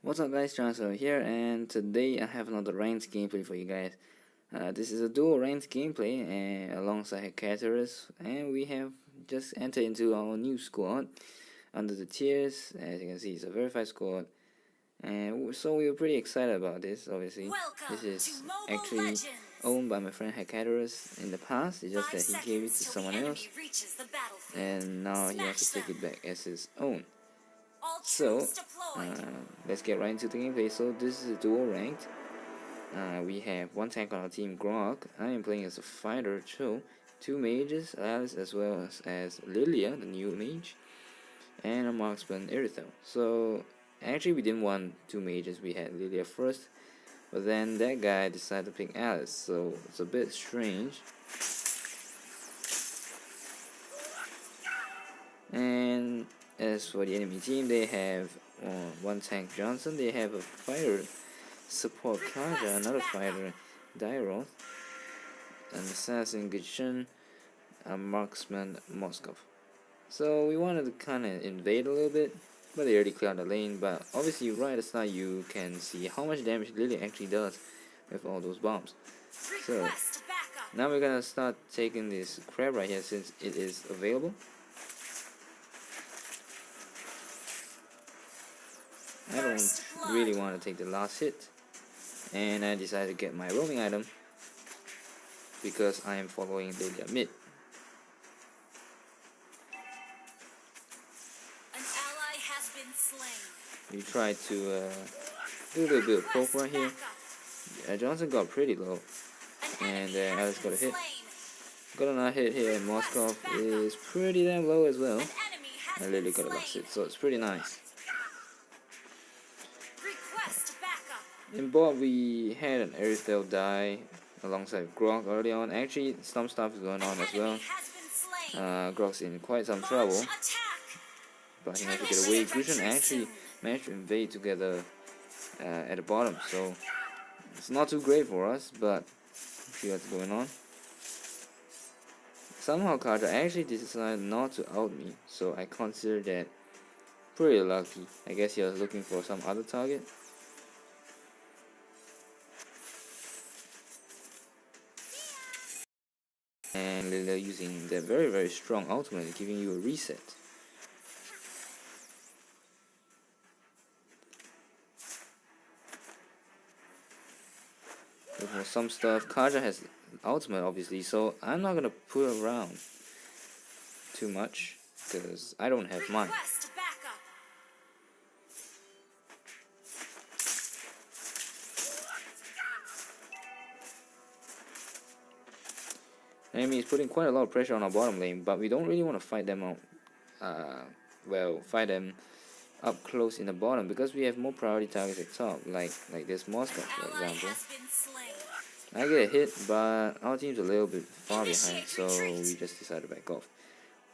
What's up guys, Chou here, and today I have another ranked gameplay for you guys. This is a dual ranked gameplay alongside Cuirass, and we have just entered into our new squad under the tiers. As you can see, it's a verified squad, and so we were pretty excited about this. Obviously, this is actually owned by my friend Cuirass in the past. It's just that he gave it to someone else, and now he wants to take it back as his own. So, let's get right into the gameplay. So this is a dual ranked. We have one tank on our team, Grog. I am playing as a fighter, Chou, two mages, Alice, as well as Lylia, the new mage, and a marksman, Athena. So actually we didn't want two mages, we had Lylia first, but then that guy decided to pick Alice, so it's a bit strange. And as for the enemy team, they have one tank Johnson, they have a fighter support Kaja, another fighter Dairoth, an assassin Gichin, a marksman Moskov. So we wanted to kind of invade a little bit, but they already cleared the lane. But obviously right at the start you can see how much damage Lylia actually does with all those bombs. So now we're gonna start taking this crab right here since it is available. I don't really want to take the last hit, and I decided to get my roaming item because I am following Lylia mid. We tried to do a little bit of poke right here. Johnson got pretty low, and Alice got a hit. Got another hit here, and Moskov is pretty damn low as well. I literally got a last hit, so it's pretty nice. In bot, we had an Airthel die alongside Grog early on. Actually, some stuff is going on as well. Grog's in quite some trouble, but he managed to get away. Regen actually managed to invade together at the bottom, so it's not too great for us, but see what's going on. Somehow Kaja actually decided not to out me, so I consider that pretty lucky. I guess he was looking for some other target. And Lylia using the very strong ultimate, giving you a reset. For some stuff, Kaja has ultimate obviously, so I'm not gonna put around too much because I don't have mine. Enemy is putting quite a lot of pressure on our bottom lane, but we don't really want to fight them out. Fight them up close in the bottom because we have more priority targets at top, like this Moskov, for example. I get a hit, but our team's a little bit far behind, so we just decided to back off.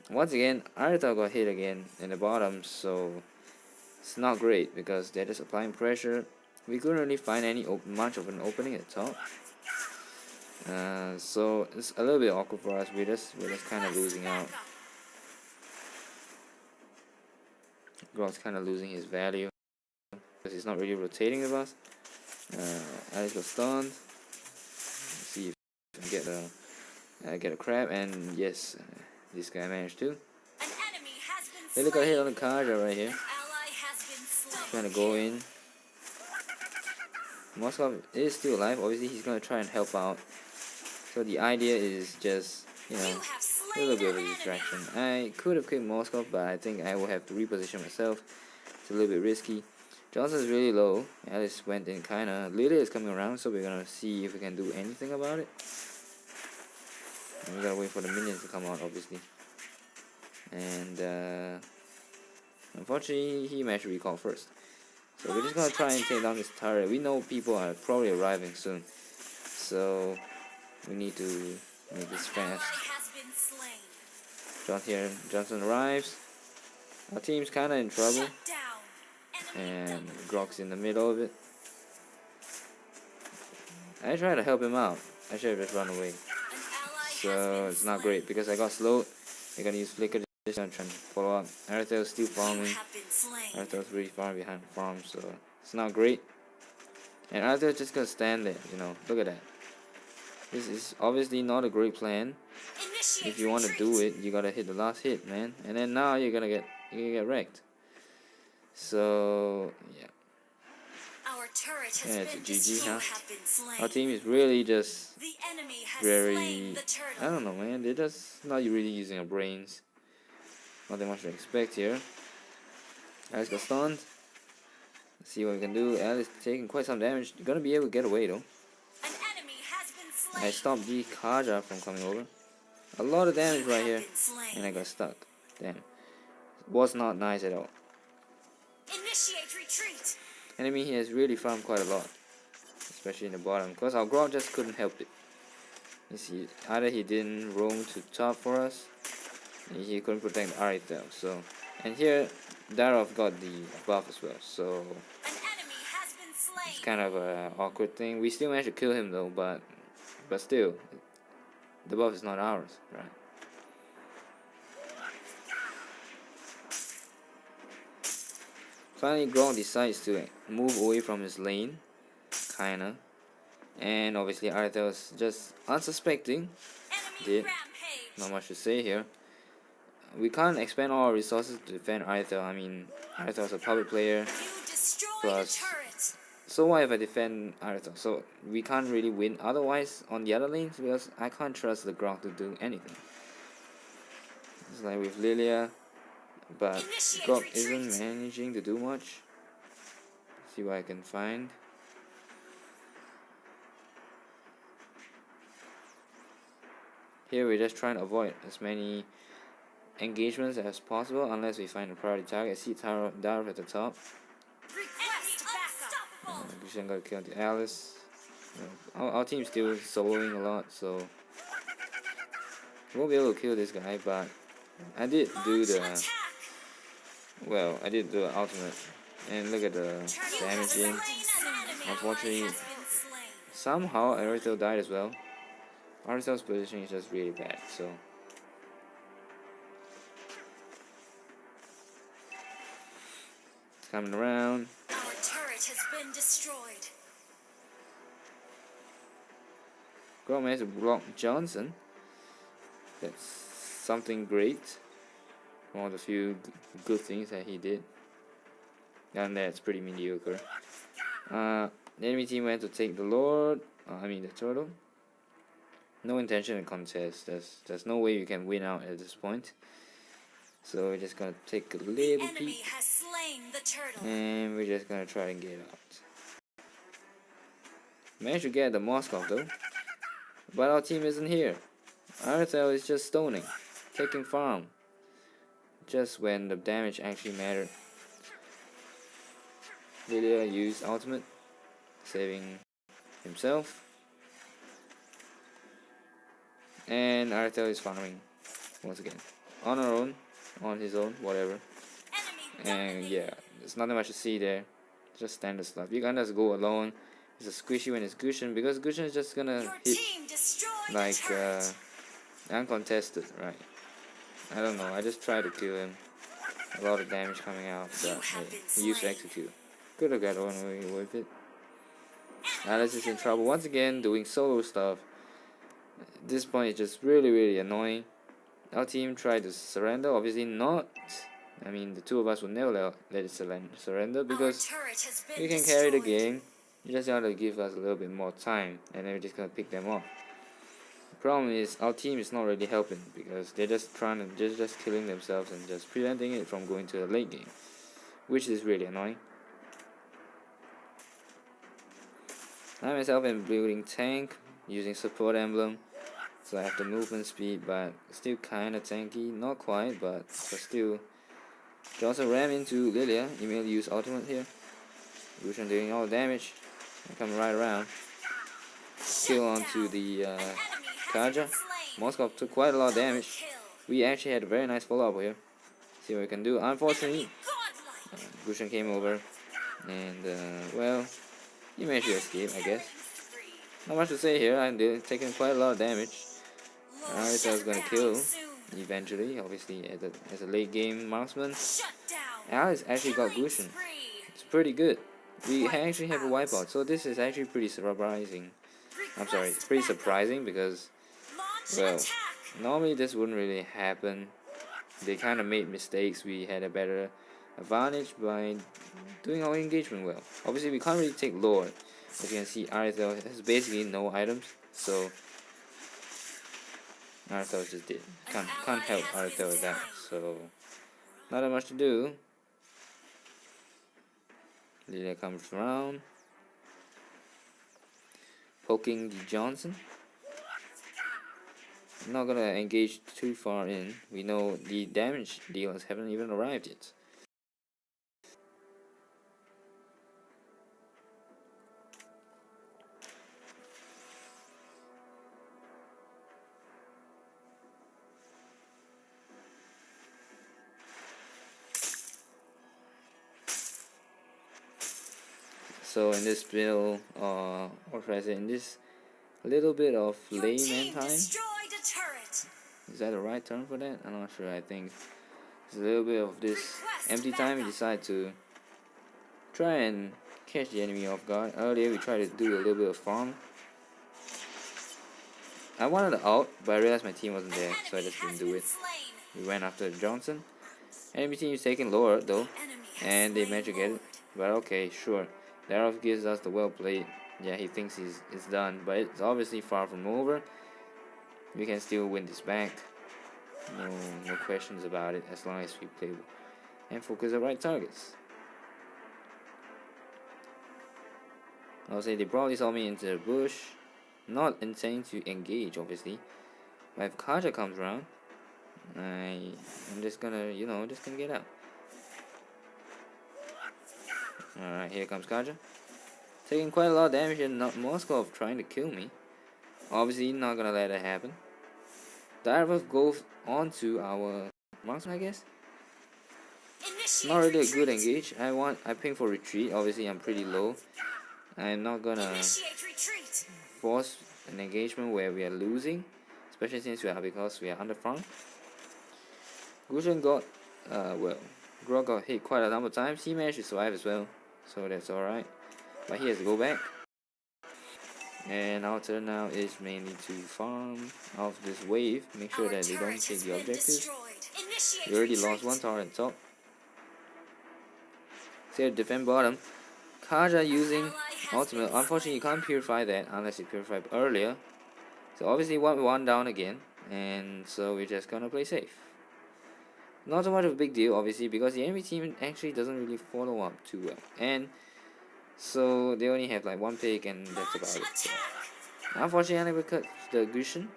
Once again, Athena got hit again in the bottom, so it's not great because they're just applying pressure. We couldn't really find much of an opening at top. So it's a little bit awkward for us. We're just kind of losing out. Grog's kind of losing his value because he's not really rotating with us. Alice got stunned. Let's see if I can get a crab, and yes, this guy managed to. Hey, look, I hit on the Kaja right here. Trying to go in. Moskov is still alive. Obviously, he's gonna try and help out. So the idea is just, a little bit of a distraction. I could have kicked Moskov, but I think I will have to reposition myself. It's a little bit risky. Johnson's really low. Alice went in kinda. Lylia is coming around, so we're gonna see if we can do anything about it. And we gotta wait for the minions to come out, obviously. And unfortunately, he managed to recall first. So we're just gonna try and take down this turret. We know people are probably arriving soon, so we need to make this fast. Johnson arrives. Our team's kinda in trouble, and Grog's in the middle of it. I tried to help him out. I should have just run away. So it's not great because I got slowed. They're gonna use flicker. Just gonna try and follow up. Arethel's still farming. Arethel's really far behind the farm, so It's not great. And Arthur's just gonna stand there, you know. Look at that. This is obviously not a great plan. If you want to do it, you gotta hit the last hit, man. And then now you're gonna get wrecked. So yeah. Yeah, it's a GG, huh? Our team is really just very, I don't know, man. They're just not really using their brains. Nothing much to expect here. Alice got stunned. Let's see what we can do. Alice taking quite some damage. You're gonna be able to get away though. I stopped the Kaja from coming over. A lot of damage right here. And I got stuck. Damn. Was not nice at all. Initiate retreat. Enemy here has really farmed quite a lot. Especially in the bottom. Because our Grog just couldn't help it. You see, either he didn't roam to top for us. And he couldn't protect Arithel. So, and here, Darov got the buff as well. So, it's kind of an awkward thing. We still managed to kill him though, but still, the buff is not ours, right? Finally, Grog decides to move away from his lane, kinda, and obviously Arthel's just unsuspecting. Not much to say here. We can't expend all our resources to defend Arthel. I mean, Arthel's a public player, plus, so what if I defend Arthel? So we can't really win otherwise on the other lanes because I can't trust the Grog to do anything. It's like with Lylia. But Grog isn't managing to do much. Let's see what I can find. Here we're just trying to avoid as many engagements as possible unless we find a priority target. I see Darov at the top. Gushan got killed to Alice. Our team's still soloing a lot, so we won't be able to kill this guy, but I did do the... Well, I did do an ultimate, and look at the damage in. Unfortunately, somehow Arithel died as well. Arithel's position is just really bad, so. It's coming around. Our turret has been destroyed. Grog managed to block Johnson. That's something great. One of the few good things that he did. And that's pretty mediocre. The enemy team went to take the Lord. The turtle. No intention to contest. There's no way you can win out at this point. So we're just gonna take a little peek. And we're just gonna try and get out. Managed to get the Moskov though. But our team isn't here. Arthel is just stoning. Taking farm. Just when the damage actually mattered. Lylia used ultimate, saving himself. And Arthel is farming once again. On our own, on his own, whatever. And yeah, there's nothing much to see there. Just standard stuff. You can just go alone. It's a squishy when it's Gushan, because Gushan is just gonna hit like uncontested, right? I don't know, I just tried to kill him. A lot of damage coming out, but hey, he used to execute. Could have got away with it. Alice is in trouble once again, doing solo stuff. At this point, it's just really annoying. Our team tried to surrender, obviously not. I mean, the two of us would never let it surrender because we can carry the game. You just have to give us a little bit more time, and then we're just gonna pick them off. Problem is our team is not really helping because they're just trying to just killing themselves and just preventing it from going to the late game, which is really annoying. I myself am building tank using support emblem, so I have the movement speed, but still kinda tanky, not quite, but still. Johnson ram into Lylia, immediately use ultimate here. Regen doing all the damage and coming right around. Kill onto the Kaja. Moskov took quite a lot of damage. We actually had a very nice follow-up here. See what we can do. Unfortunately, Regen came over, and well, he managed to escape, I guess. Not much to say here. I'm taking quite a lot of damage. I was gonna kill eventually, obviously as a late game marksman. Alice actually got Gushan. It's pretty good. we actually have a wipeout. So this is actually pretty surprising. I'm sorry, it's pretty surprising because, well, normally this wouldn't really happen. They kind of made mistakes. We had a better advantage by doing our engagement well. Obviously, we can't really take Lord. As you can see, Arthel has basically no items, so Arthel just did. Can't help Arthel with that. So not that much to do. Lylia comes around, poking the Johnson. I'm not gonna engage too far in. We know the damage dealers haven't even arrived yet. So in this build, or should I say, in this little bit of layman time, is that the right term for that? I'm not sure. I think it's a little bit of this empty time. We decide to try and catch the enemy off guard. Earlier we tried to do a little bit of farm. I wanted to out, but I realized my team wasn't there, so I just didn't do it. We went after Johnson. Enemy team is taking lower though, and they managed to get it. But okay, sure. Darov gives us the well played. Yeah, he thinks it's done, but it's obviously far from over. We can still win this back. No questions about it, as long as we play and focus the right targets. I'll say they probably saw me into the bush, not intending to engage, obviously. But if Kaja comes around, I'm just gonna, just gonna get out. Alright, here comes Kaja. Taking quite a lot of damage and not Moskov trying to kill me. Obviously, not gonna let that happen. Darov goes onto our marksman, I guess. Not really a good engage. I ping for retreat. Obviously, I'm pretty low. I'm not gonna force an engagement where we are losing, especially since because we are under farm. Gushen got Grog got hit quite a number of times. He managed to survive as well, so that's alright. But he has to go back. And our turn now is mainly to farm off this wave, make sure that they don't take the objective. We already lost one tower at top. So defend bottom. Kaja using ultimate. Unfortunately, you can't purify that unless you purified earlier. So obviously one down again, and so we're just gonna play safe. Not so much of a big deal, obviously, because the enemy team actually doesn't really follow up too well, and so they only have like one pick, and that's about it. So, unfortunately, we cut the Gushen,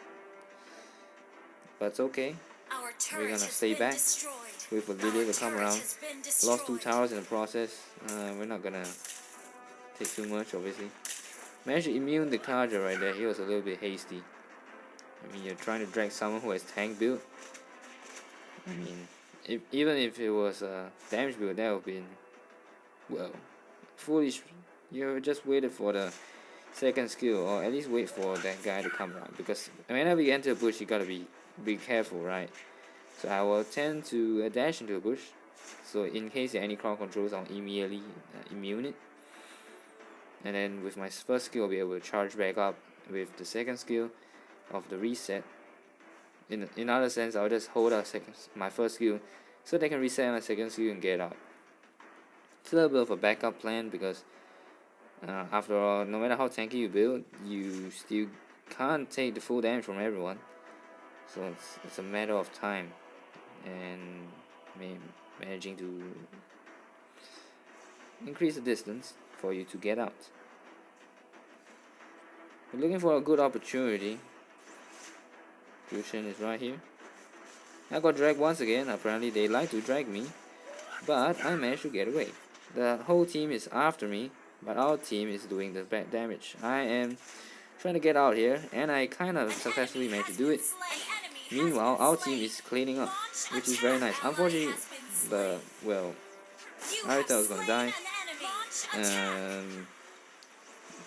but it's okay. We're gonna stay back. Wait for Lylia to come around. Lost 2 towers in the process. We're not gonna take too much, obviously. Managed to immune the Kaja right there. He was a little bit hasty. I mean, you're trying to drag someone who has tank build. I mean, even if it was a damage build, that would have been, well, foolish. You just waited for the second skill, or at least wait for that guy to come around. Because whenever you enter a bush, you gotta be careful, right? So I will tend to dash into a bush. So in case there are any crowd controls, I'll immediately immune it. And then with my first skill, I'll be able to charge back up with the second skill of the reset. In other sense, I'll just hold out my first skill so they can reset my second skill and get out. It's a little bit of a backup plan because after all, no matter how tanky you build, you still can't take the full damage from everyone. So it's a matter of time and managing to increase the distance for you to get out. We're looking for a good opportunity. Gushen is right here. I got dragged once again. Apparently they like to drag me, but I managed to get away. The whole team is after me, but our team is doing the bad damage. I am trying to get out here, and I kind of successfully managed to do it. Meanwhile, our team is cleaning up, which is very nice. Unfortunately, Arita was gonna die.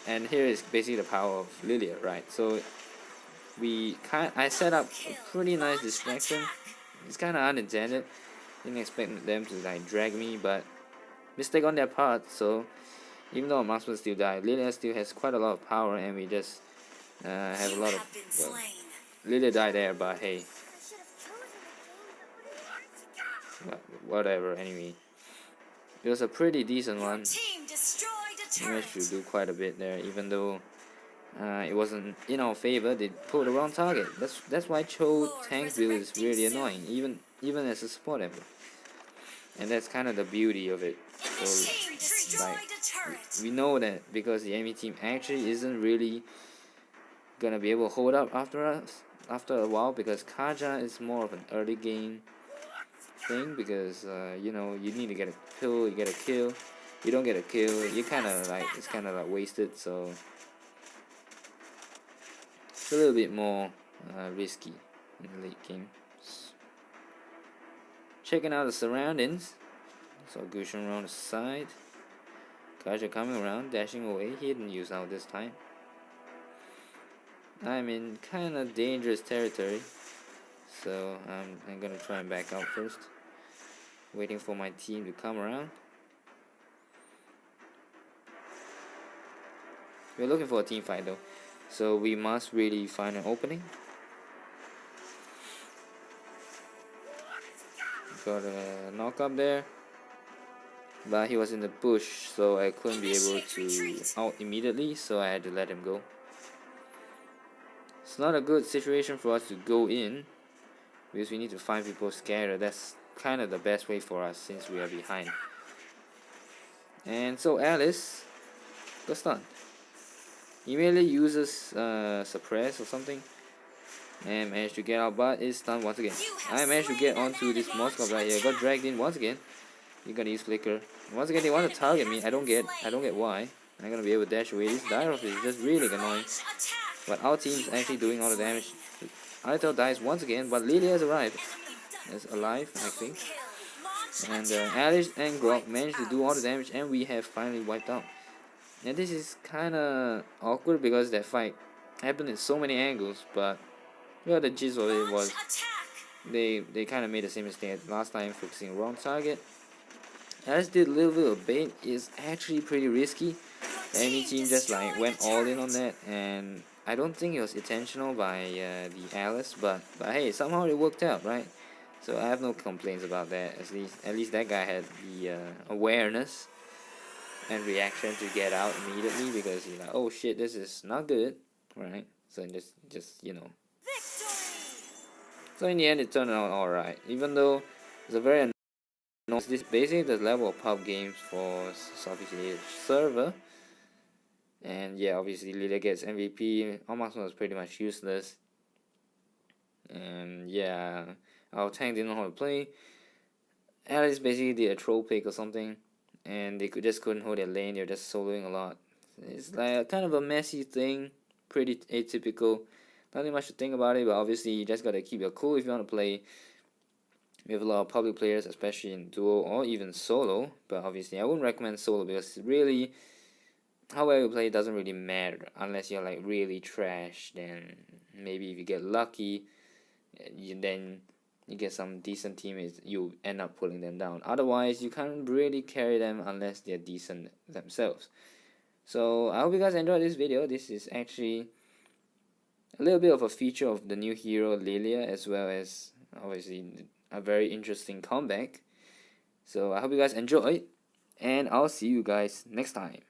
And here is basically the power of Lylia, right? So I set up a pretty nice distraction. It's kind of unintended. Didn't expect them to like drag me, but mistake on their part. So Even though our marksman still died, Lylia still has quite a lot of power, and we just have a lot of. Well, Lylia died there, but hey, whatever. Anyway, it was a pretty decent one. We managed to do quite a bit there, even though it wasn't in our favor. They pulled the wrong target. That's why Chou tank build is really annoying, even as a support emblem. And that's kind of the beauty of it. So, like, we know that because the enemy team actually isn't really gonna be able to hold up after us after a while, because Kaja is more of an early game thing, because you know, you need to get a kill, you get a kill, you don't get a kill, you kind of like, it's kind of like wasted. So it's a little bit more risky in the late game. Checking out the surroundings. So Gushin around the side. Kaja coming around, dashing away. He didn't use out this time. I'm in kind of dangerous territory, so I'm gonna try and back out first. Waiting for my team to come around. We're looking for a team fight though, so we must really find an opening. Got a knock up there, but he was in the bush, so I couldn't be able to out immediately, so I had to let him go. It's not a good situation for us to go in, because we need to find people scattered. That's kind of the best way for us since we are behind. And so Alice got stunned. Immediately uses suppress or something, and managed to get out, but is stunned once again. I managed to get onto this Moskov right here. Got dragged in once again. You're gonna use flicker. Once again, they want to target me. I don't get why. I'm gonna be able to dash away. This Dyrov is just really annoying. But our team is actually doing all the damage. Alito dies once again, but Lylia has arrived. Is alive, I think. And Alice and Grok managed to do all the damage, and we have finally wiped out. And this is kinda awkward because that fight happened in so many angles, but well, the gist of it was they kinda made the same mistake last time, focusing wrong target. Alice did a little bit of bait. Is actually pretty risky. The enemy team just like went all in on that, and I don't think it was intentional by the Alice, but hey, somehow it worked out, right? So I have no complaints about that. At least that guy had the awareness and reaction to get out immediately, because he's like, oh shit, this is not good, right? So just you know. So in the end, it turned out alright, even though it's a very annoying. This basically the level of pub games for Southeast Asia server. And yeah, obviously Lylia gets MVP. Our marksman was pretty much useless. And yeah, our tank didn't know how to play. Alice basically did a troll pick or something, and they just couldn't hold their lane. They're just soloing a lot. It's like a kind of a messy thing, pretty atypical. Nothing much to think about it, but obviously you just gotta keep your cool if you want to play. We have a lot of public players, especially in duo or even solo. But obviously I wouldn't recommend solo, because really, how well you play doesn't really matter unless you're like really trash. Then maybe if you get lucky, then you get some decent teammates, you end up pulling them down. Otherwise, you can't really carry them unless they're decent themselves. So I hope you guys enjoyed this video. This is actually a little bit of a feature of the new hero Lylia, as well as obviously a very interesting comeback. So I hope you guys enjoyed, and I'll see you guys next time.